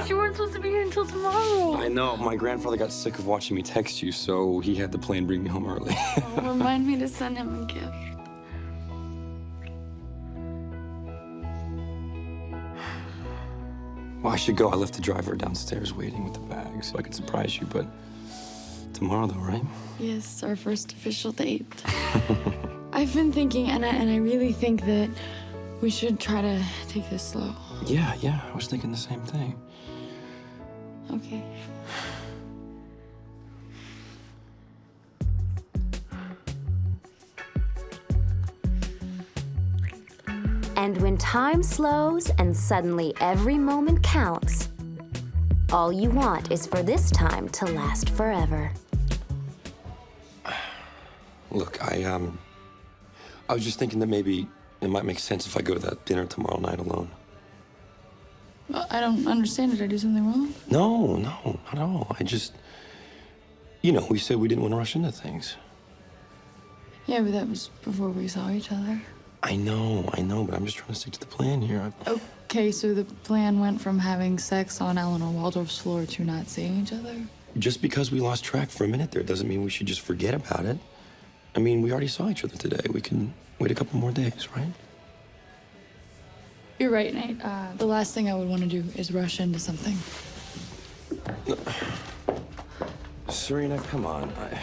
but you weren't supposed to be here until tomorrow. I know. My grandfather got sick of watching me text you, so he had the plane bring me home early. Oh, remind me to send him a gift. Well, I should go. I left the driver downstairs waiting with the bag so I could surprise you, but tomorrow though, right? Yes, our first official date. I've been thinking, and I really think that we should try to take this slow. Yeah, I was thinking the same thing. Okay. And when time slows and suddenly every moment counts, all you want is for this time to last forever. Look, I was just thinking that maybe it might make sense if I go to that dinner tomorrow night alone. Well, I don't understand. Did I do something wrong? No, not at all. I just, we said we didn't want to rush into things. Yeah, but that was before we saw each other. I know, but I'm just trying to stick to the plan here. Okay, so the plan went from having sex on Eleanor Waldorf's floor to not seeing each other? Just because we lost track for a minute there doesn't mean we should just forget about it. I mean, we already saw each other today. We can wait a couple more days, right? You're right, Nate. The last thing I would want to do is rush into something. Serena, come on. Hi.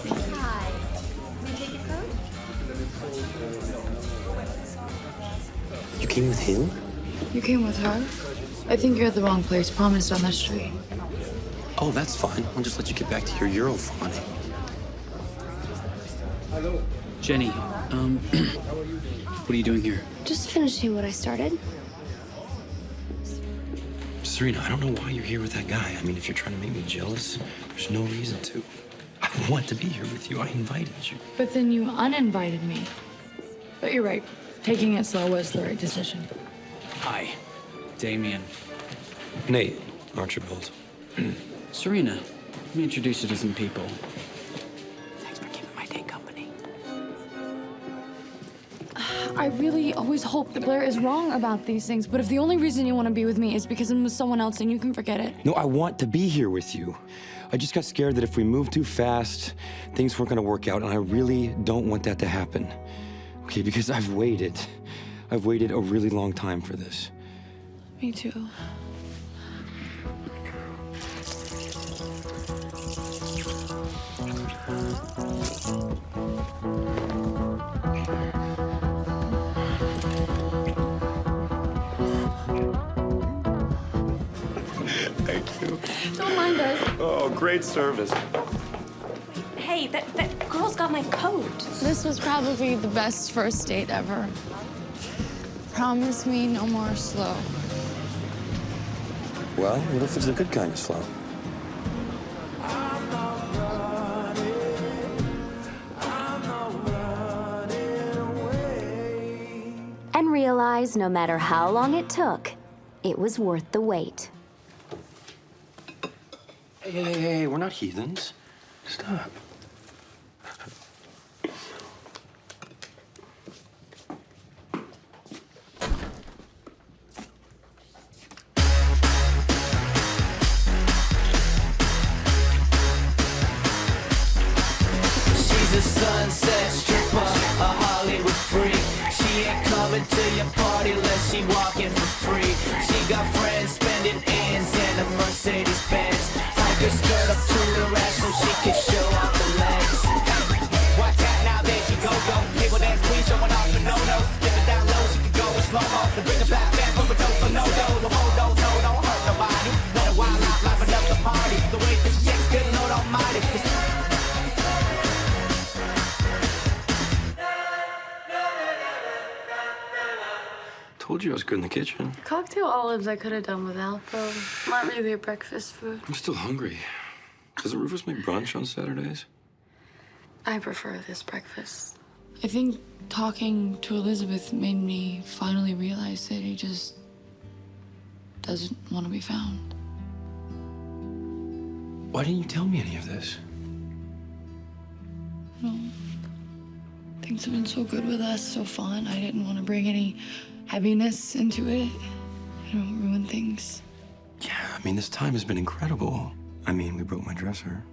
Can I take your coat? You came with him? You came with her? I think you're at the wrong place. Promised on that street. Oh, that's fine. I'll just let you get back to your Europhone. Jenny, what are you doing here? Just finishing what I started. Serena, I don't know why you're here with that guy. I mean, if you're trying to make me jealous, there's no reason to. I want to be here with you. I invited you. But then you uninvited me. But you're right. Taking it slow was the right decision. Hi, Damien. Nate Archibald. Serena, let me introduce you to some people. Thanks for keeping my date company. I really always hope that Blair is wrong about these things, but if the only reason you want to be with me is because I'm with someone else, then you can forget it. No, I want to be here with you. I just got scared that if we moved too fast, things weren't going to work out, and I really don't want that to happen. Okay, because I've waited. I've waited a really long time for this. Me too. Thank you. Don't mind us. Oh, great service. Hey, that girl's got my coat. This was probably the best first date ever. Promise me no more slow. Well, what if it's a good kind of slow? And realize no matter how long it took, it was worth the wait. Hey, we're not heathens. Stop. She's a sunset stripper, a Hollywood freak. She ain't coming to your party unless she walking for free. She got friends spending ends and a Mercedes Benz. Tiger skirt up to the rest so she can show off the legs. Watch out now, there she go. People dance queen showing off the no-nos. Get it down low, she can go in slow-mo. To bring it back, man, from a dose of no-do. The whole don't hurt nobody. Let her wild out, liven up the party. The way that she shakes, good Lord Almighty. Told you I was good in the kitchen. Cocktail olives I could have done without, though. Not really a breakfast food. I'm still hungry. Doesn't Rufus make brunch on Saturdays? I prefer this breakfast. I think talking to Elizabeth made me finally realize that he just doesn't want to be found. Why didn't you tell me any of this? No. Things have been so good with us, so fun. I didn't want to bring any heaviness into it. I don't ruin things. Yeah, I mean, this time has been incredible. I mean, we broke my dresser.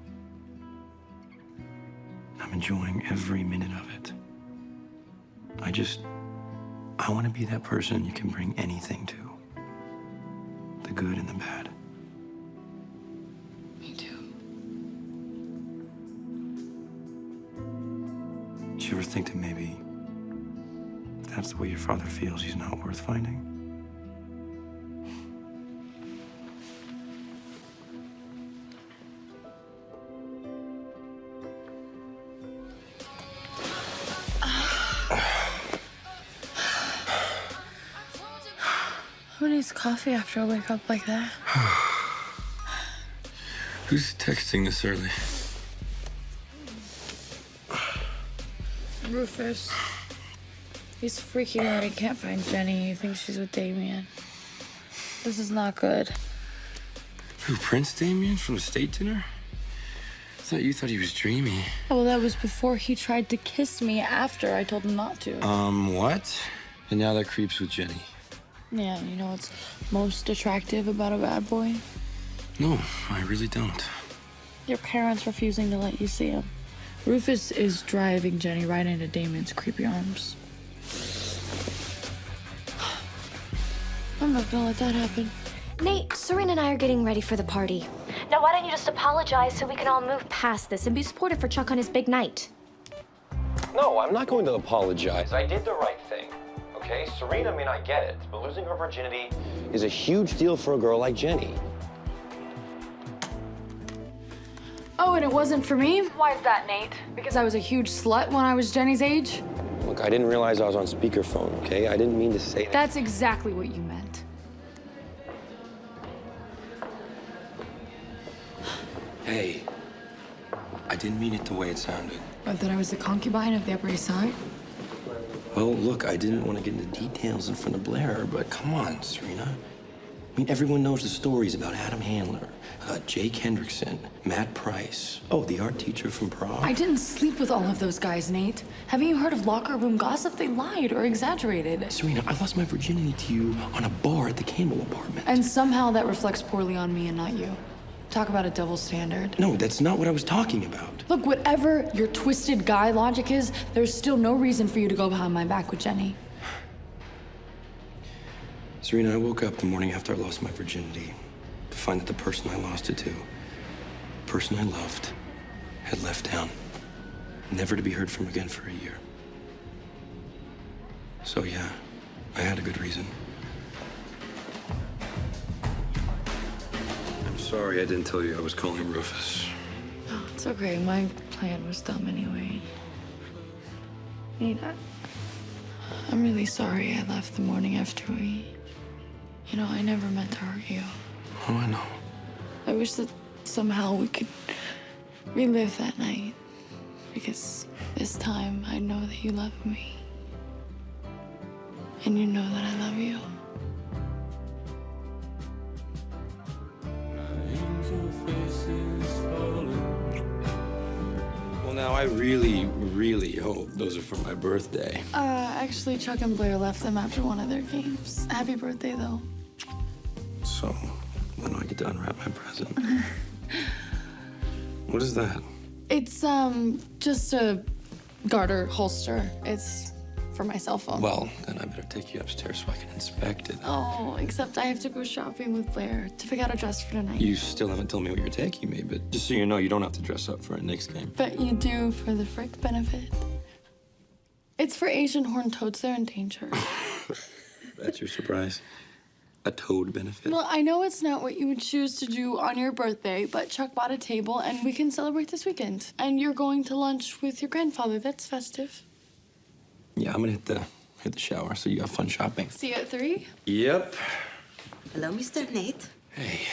I'm enjoying every minute of it. I want to be that person you can bring anything to. The good and the bad. Me too. Did you ever think that maybe if that's the way your father feels, he's not worth finding? Who needs coffee after I wake up like that? Who's texting this early? Rufus. He's freaking out. He can't find Jenny. He thinks she's with Damien. This is not good. Who, Prince Damien from the state dinner? I thought you thought he was dreamy. Well, that was before he tried to kiss me after I told him not to. What? And now that creeps with Jenny. Yeah, you know what's most attractive about a bad boy? No, I really don't. Your parents refusing to let you see him. Rufus is driving Jenny right into Damien's creepy arms. I'm not gonna let that happen. Nate, Serena and I are getting ready for the party. Now, why don't you just apologize so we can all move past this and be supportive for Chuck on his big night? No, I'm not going to apologize. I did the right thing. Okay, Serena may not get it, but losing her virginity is a huge deal for a girl like Jenny. Oh, and it wasn't for me? Why is that, Nate? Because I was a huge slut when I was Jenny's age? Look, I didn't realize I was on speakerphone, okay? I didn't mean to say that. That's exactly what you meant. Hey, I didn't mean it the way it sounded. But that I was the concubine of the Upper East Side? Well, look, I didn't want to get into details in front of Blair, but come on, Serena. I mean, everyone knows the stories about Adam Handler, Jake Hendrickson, Matt Price. Oh, the art teacher from Prague. I didn't sleep with all of those guys, Nate. Haven't you heard of locker room gossip? They lied or exaggerated. Serena, I lost my virginity to you on a bar at the Campbell apartment. And somehow that reflects poorly on me and not you. Talk about a double standard. No, that's not what I was talking about. Look, whatever your twisted guy logic is, there's still no reason for you to go behind my back with Jenny. Serena, I woke up the morning after I lost my virginity to find that the person I lost it to, the person I loved, had left town, never to be heard from again for a year. So yeah, I had a good reason. I'm sorry I didn't tell you I was calling Rufus. Oh, it's okay. My plan was dumb anyway. Nate, I'm really sorry I left the morning after we... You know, I never meant to hurt you. Oh, I know. I wish that somehow we could relive that night. Because this time I know that you love me. And you know that I love you. Well, now, I really, really hope those are for my birthday. Actually, Chuck and Blair left them after one of their games. Happy birthday, though. So, when do I get to unwrap my present? What is that? It's, just a garter holster. It's for my cell phone. Well, then I better take you upstairs so I can inspect it. Oh, except I have to go shopping with Blair to pick out a dress for tonight. You still haven't told me what you're taking me, but just so you know, you don't have to dress up for a Knicks game. But you do for the Frick benefit. It's for Asian horned toads. They're endangered. That's your surprise? A toad benefit? Well, I know it's not what you would choose to do on your birthday, but Chuck bought a table and we can celebrate this weekend. And you're going to lunch with your grandfather. That's festive. Yeah, I'm gonna hit the shower, so you have fun shopping. See you at 3? Yep. Hello, Mr. Nate. Hey.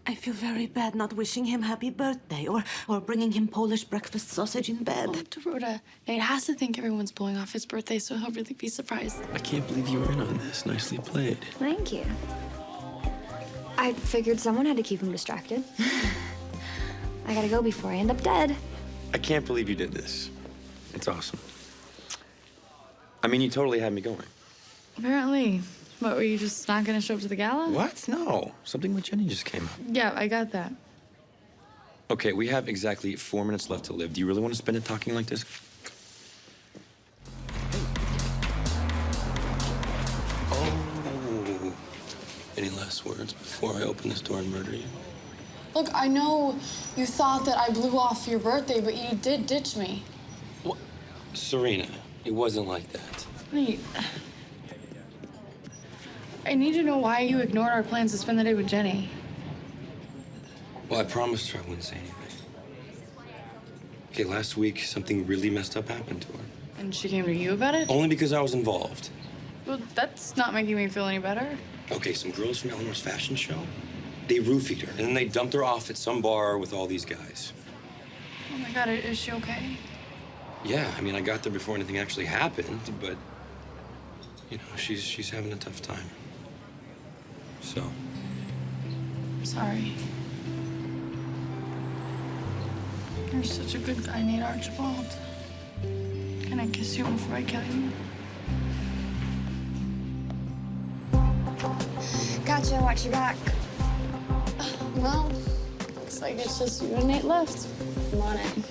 I feel very bad not wishing him happy birthday or bringing him Polish breakfast sausage in bed. Oh, Dorota, Nate has to think everyone's blowing off his birthday, so he'll really be surprised. I can't believe you were in on this. Nicely played. Thank you. I figured someone had to keep him distracted. I gotta go before I end up dead. I can't believe you did this. It's awesome. I mean, you totally had me going. Apparently. What, were you just not gonna show up to the gala? What? No. Something with Jenny just came up. Yeah, I got that. Okay, we have exactly 4 minutes left to live. Do you really want to spend it talking like this? Oh. Any last words before I open this door and murder you? Look, I know you thought that I blew off for your birthday, but you did ditch me. What? Serena, it wasn't like that. Nate, I need to know why you ignored our plans to spend the day with Jenny. Well, I promised her I wouldn't say anything. Okay, last week, something really messed up happened to her. And she came to you about it? Only because I was involved. Well, that's not making me feel any better. Okay, some girls from Eleanor's fashion show, they roofied her, and then they dumped her off at some bar with all these guys. Oh my God, is she okay? Yeah, I mean, I got there before anything actually happened, but, you know, she's having a tough time. So. I'm sorry. You're such a good guy, Nate Archibald. Can I kiss you before I kill you? Gotcha, watch your back. Well, looks like it's just you and Nate left. Come on in.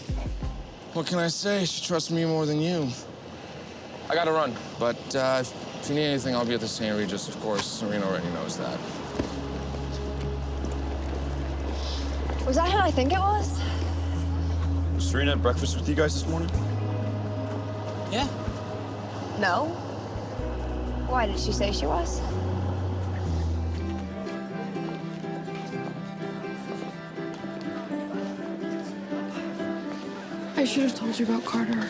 What can I say? She trusts me more than you. I gotta run, but if you need anything, I'll be at the St. Regis, of course. Serena already knows that. Was that who I think it was? Was Serena at breakfast with you guys this morning? Yeah. No. Why did she say she was? I should have told you about Carter.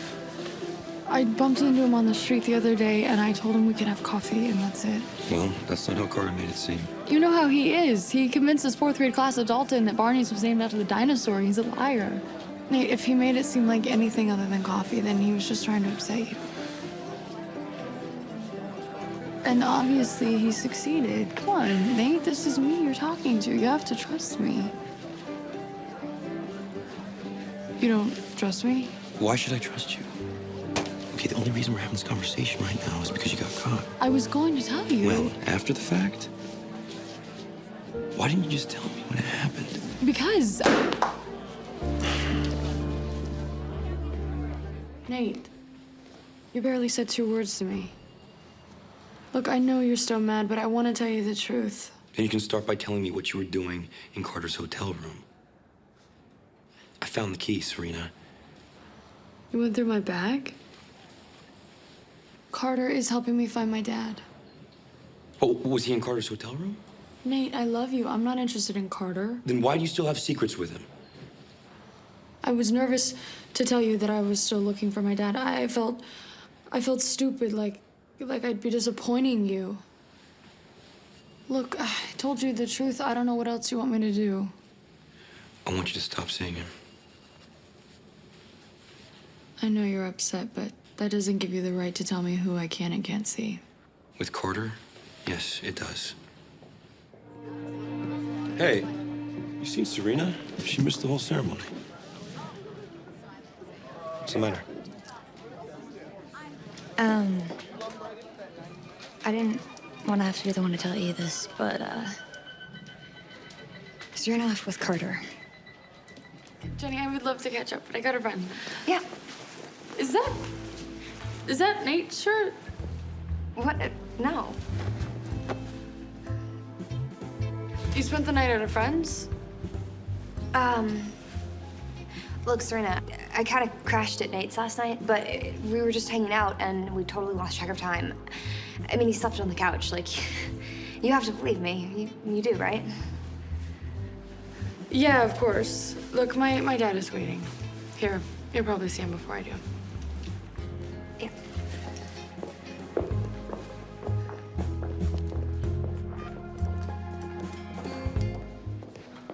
I bumped into him on the street the other day, and I told him we could have coffee, and that's it. Well, that's not how Carter made it seem. You know how he is. He convinced his 4th grade class at Dalton that Barney's was named after the dinosaur. He's a liar. Nate, if he made it seem like anything other than coffee, then he was just trying to upset you. And obviously, he succeeded. Come on, Nate, this is me you're talking to. You have to trust me. You don't trust me? Why should I trust you? Okay, the only reason we're having this conversation right now is because you got caught. I was going to tell you. Well, after the fact? Why didn't you just tell me when it happened? Because... Nate, you barely said 2 words to me. Look, I know you're still mad, but I want to tell you the truth. And you can start by telling me what you were doing in Carter's hotel room. I found the key, Serena. You went through my bag? Carter is helping me find my dad. Oh, was he in Carter's hotel room? Nate, I love you. I'm not interested in Carter. Then why do you still have secrets with him? I was nervous to tell you that I was still looking for my dad. I felt stupid, like I'd be disappointing you. Look, I told you the truth. I don't know what else you want me to do. I want you to stop seeing him. I know you're upset, but that doesn't give you the right to tell me who I can and can't see. With Carter? Yes, it does. Hey, you seen Serena? She missed the whole ceremony. What's the matter? I didn't want to have to be the one to tell you this, but, Serena left with Carter. Jenny, I would love to catch up, but I gotta run. Yeah. Is that Nate's shirt? What? No. You spent the night at a friend's? Look, Serena, I kind of crashed at Nate's last night, but we were just hanging out and we totally lost track of time. I mean, he slept on the couch. Like, you have to believe me. You do, right? Yeah, of course. Look, my dad is waiting. Here, you'll probably see him before I do. Yeah.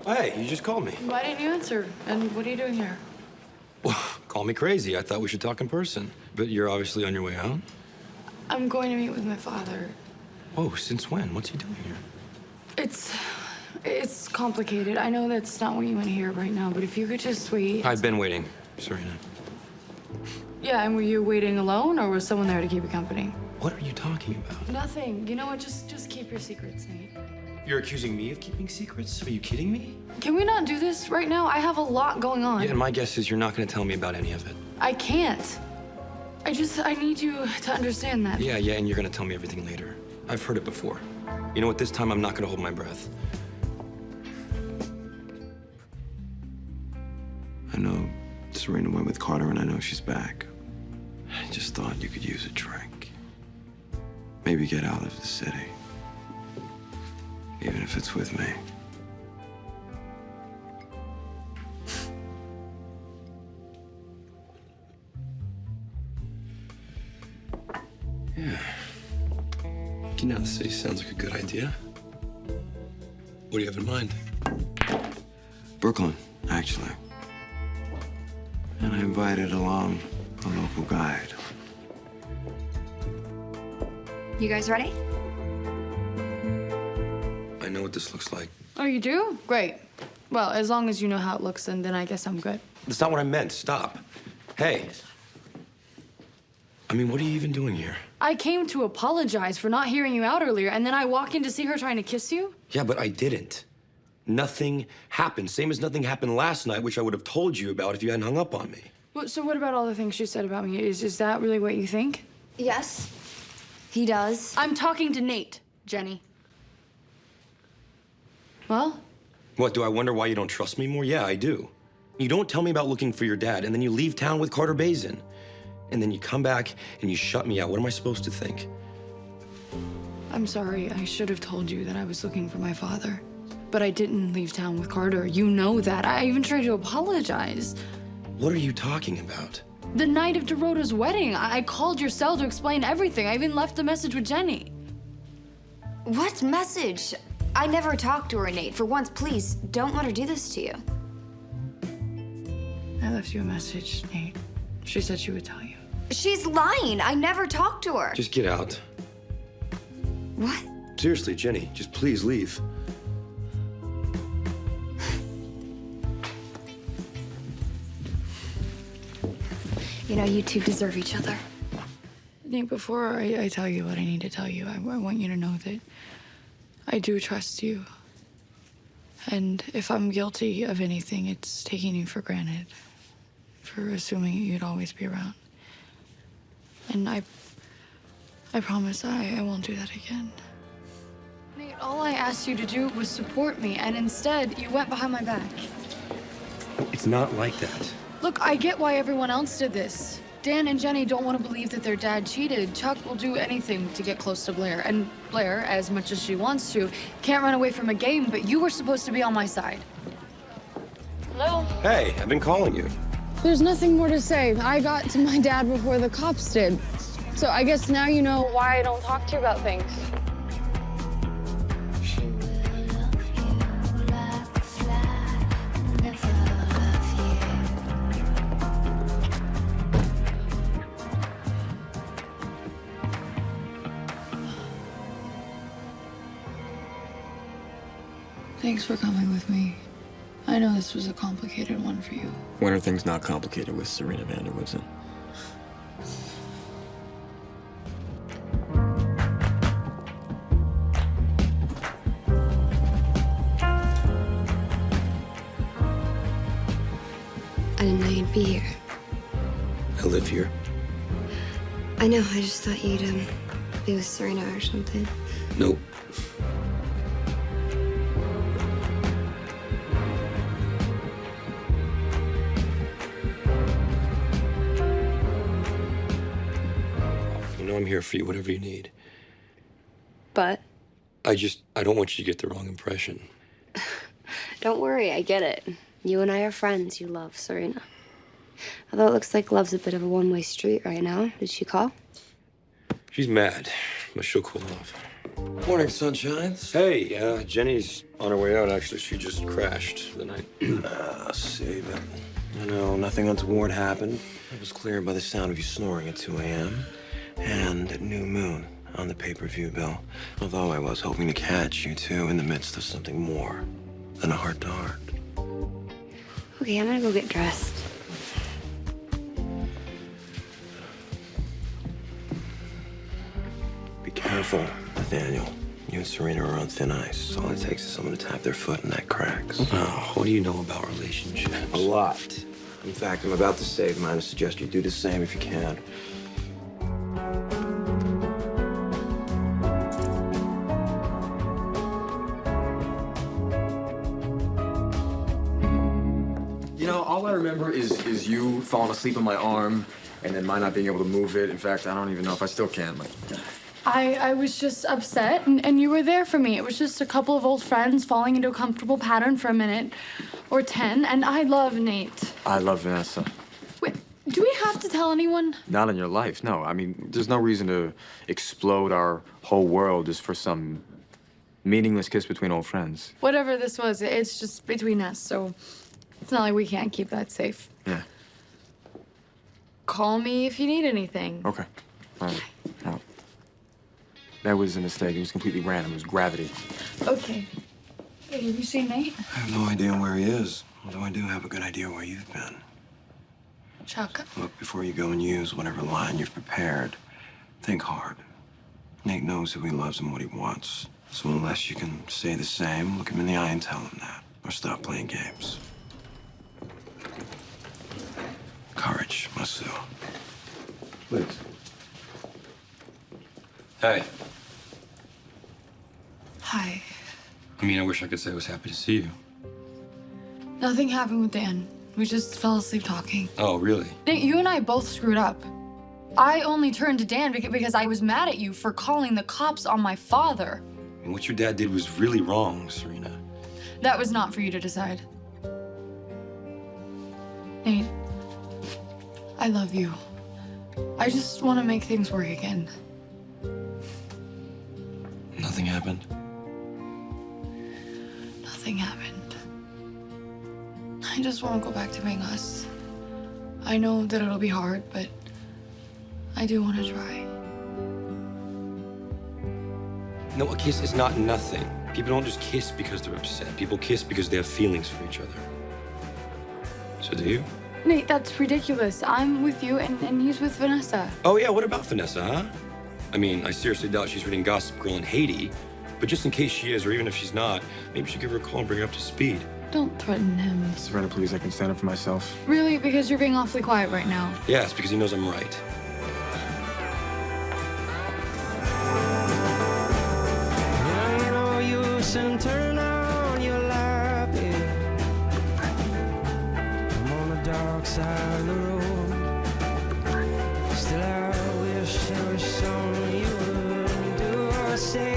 Hey, you just called me. Why didn't you answer? And what are you doing here? Well, call me crazy. I thought we should talk in person. But you're obviously on your way out. I'm going to meet with my father. Oh, since when? What's he doing here? It's complicated. I know that's not what you want to hear right now, but if you could just wait. I've been waiting. Serena. Yeah, and were you waiting alone, or was someone there to keep you company? What are you talking about? Nothing. You know what? Just keep your secrets, Nate. You're accusing me of keeping secrets? Are you kidding me? Can we not do this right now? I have a lot going on. Yeah, and my guess is you're not gonna tell me about any of it. I can't. I need you to understand that. Yeah, and you're gonna tell me everything later. I've heard it before. You know what? This time I'm not gonna hold my breath. I know Serena went with Carter, and I know she's back. I just thought you could use a drink. Maybe get out of the city. Even if it's with me. Yeah. Getting out of the city sounds like a good idea. What do you have in mind? Brooklyn, actually. And I invited along a local guide. You guys ready? I know what this looks like. Oh, you do? Great. Well, as long as you know how it looks, then I guess I'm good. That's not what I meant. Stop. Hey. I mean, what are you even doing here? I came to apologize for not hearing you out earlier, and then I walk in to see her trying to kiss you? Yeah, but I didn't. Nothing happened. Same as nothing happened last night, which I would have told you about if you hadn't hung up on me. So what about all the things she said about me? Is that really what you think? Yes. He does. I'm talking to Nate, Jenny. Well? What, do I wonder why you don't trust me more? Yeah, I do. You don't tell me about looking for your dad, and then you leave town with Carter Bazin. And then you come back and you shut me out. What am I supposed to think? I'm sorry. I should have told you that I was looking for my father. But I didn't leave town with Carter. You know that. I even tried to apologize. What are you talking about? The night of Dorota's wedding, I called your cell to explain everything. I even left a message with Jenny. What message? I never talked to her, Nate. For once, please, don't let her do this to you. I left you a message, Nate. She said she would tell you. She's lying. I never talked to her. Just get out. What? Seriously, Jenny, just please leave. You know, you two deserve each other. Nate, before I tell you what I need to tell you, I want you to know that I do trust you. And if I'm guilty of anything, it's taking you for granted, for assuming you'd always be around. And I promise I won't do that again. Nate, all I asked you to do was support me, and instead, you went behind my back. It's not like that. Look, I get why everyone else did this. Dan and Jenny don't want to believe that their dad cheated. Chuck will do anything to get close to Blair. And Blair, as much as she wants to, can't run away from a game, but you were supposed to be on my side. Hello? Hey, I've been calling you. There's nothing more to say. I got to my dad before the cops did. So I guess now you know why I don't talk to you about things. Thanks for coming with me. I know this was a complicated one for you. When are things not complicated with Serena van der Woodsen? I didn't know you'd be here. I live here. I know, I just thought you'd, be with Serena or something. Nope. You know I'm here for you, whatever you need. But? I don't want you to get the wrong impression. Don't worry, I get it. You and I are friends. You love Serena. Although it looks like love's a bit of a one-way street right now. Did she call? She's mad, but she'll cool off. Morning, sunshines. Hey, Jenny's on her way out, actually. She just crashed for the night. Save it. I know, nothing untoward happened. It was clear by the sound of you snoring at 2 a.m. and at new moon on the pay-per-view bill. Although I was hoping to catch you two in the midst of something more than a heart-to-heart. Okay, I'm gonna go get dressed. Careful, Nathaniel. You and Serena are on thin ice. All it takes is someone to tap their foot and that cracks. Oh, what do you know about relationships? A lot. In fact, I'm about to save mine and suggest you do the same if you can. You know, all I remember is you falling asleep on my arm and then my not being able to move it. In fact, I don't even know if I still can. Like, I was just upset, and you were there for me. It was just a couple of old friends falling into a comfortable pattern for a minute or 10, and I love Nate. I love Vanessa. Wait, do we have to tell anyone? Not in your life, no. I mean, there's no reason to explode our whole world just for some meaningless kiss between old friends. Whatever this was, it's just between us, so it's not like we can't keep that safe. Yeah. Call me if you need anything. Okay. All right. Well, that was a mistake. It was completely random. It was gravity. Okay. Hey, have you seen Nate? I have no idea where he is, although I do have a good idea where you've been. Chuck. Look, before you go and use whatever line you've prepared, think hard. Nate knows who he loves and what he wants. So unless you can say the same, look him in the eye and tell him that. Or stop playing games. Courage, Masu. Please. Hey. Hi. I mean, I wish I could say I was happy to see you. Nothing happened with Dan. We just fell asleep talking. Oh, really? Nate, you and I both screwed up. I only turned to Dan because I was mad at you for calling the cops on my father. And what your dad did was really wrong, Serena. That was not for you to decide. Nate, I love you. I just want to make things work again. Nothing happened? Nothing happened. I just want to go back to being us. I know that it'll be hard, but I do want to try. No, a kiss is not nothing. People don't just kiss because they're upset. People kiss because they have feelings for each other. So do you? Nate, that's ridiculous. I'm with you and he's with Vanessa. Oh, yeah, what about Vanessa, huh? I mean, I seriously doubt she's reading Gossip Girl in Haiti, but just in case she is, or even if she's not, maybe we should give her a call and bring her up to speed. Don't threaten him. Serena, please, I can stand up for myself. Really? Because you're being awfully quiet right now. Yeah, it's because he knows I'm right. Turn on your light, yeah. I'm on the dark side of the road. Still, I wish there was something you would do or say.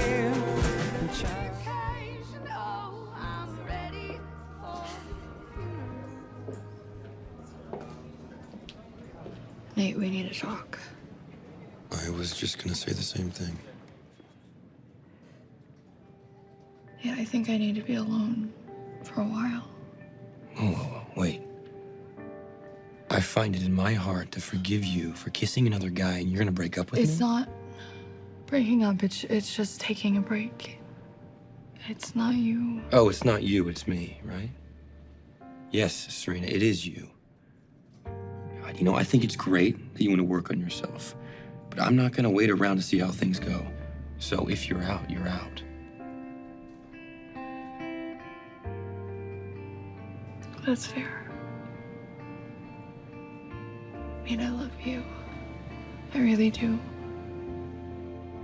Nate, we need to talk. I was just gonna say the same thing. Yeah, I think I need to be alone for a while. Oh, wait. I find it in my heart to forgive you for kissing another guy and you're gonna break up with me? It's not breaking up, it's just taking a break. It's not you. Oh, it's not you, it's me, right? Yes, Serena, it is you. God, you know, I think it's great that you want to work on yourself, but I'm not gonna wait around to see how things go. So if you're out, you're out. That's fair. I mean, I love you. I really do.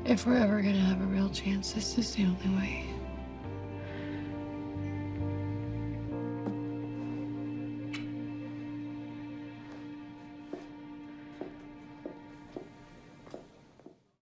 If we're ever gonna have a real chance, this is the only way.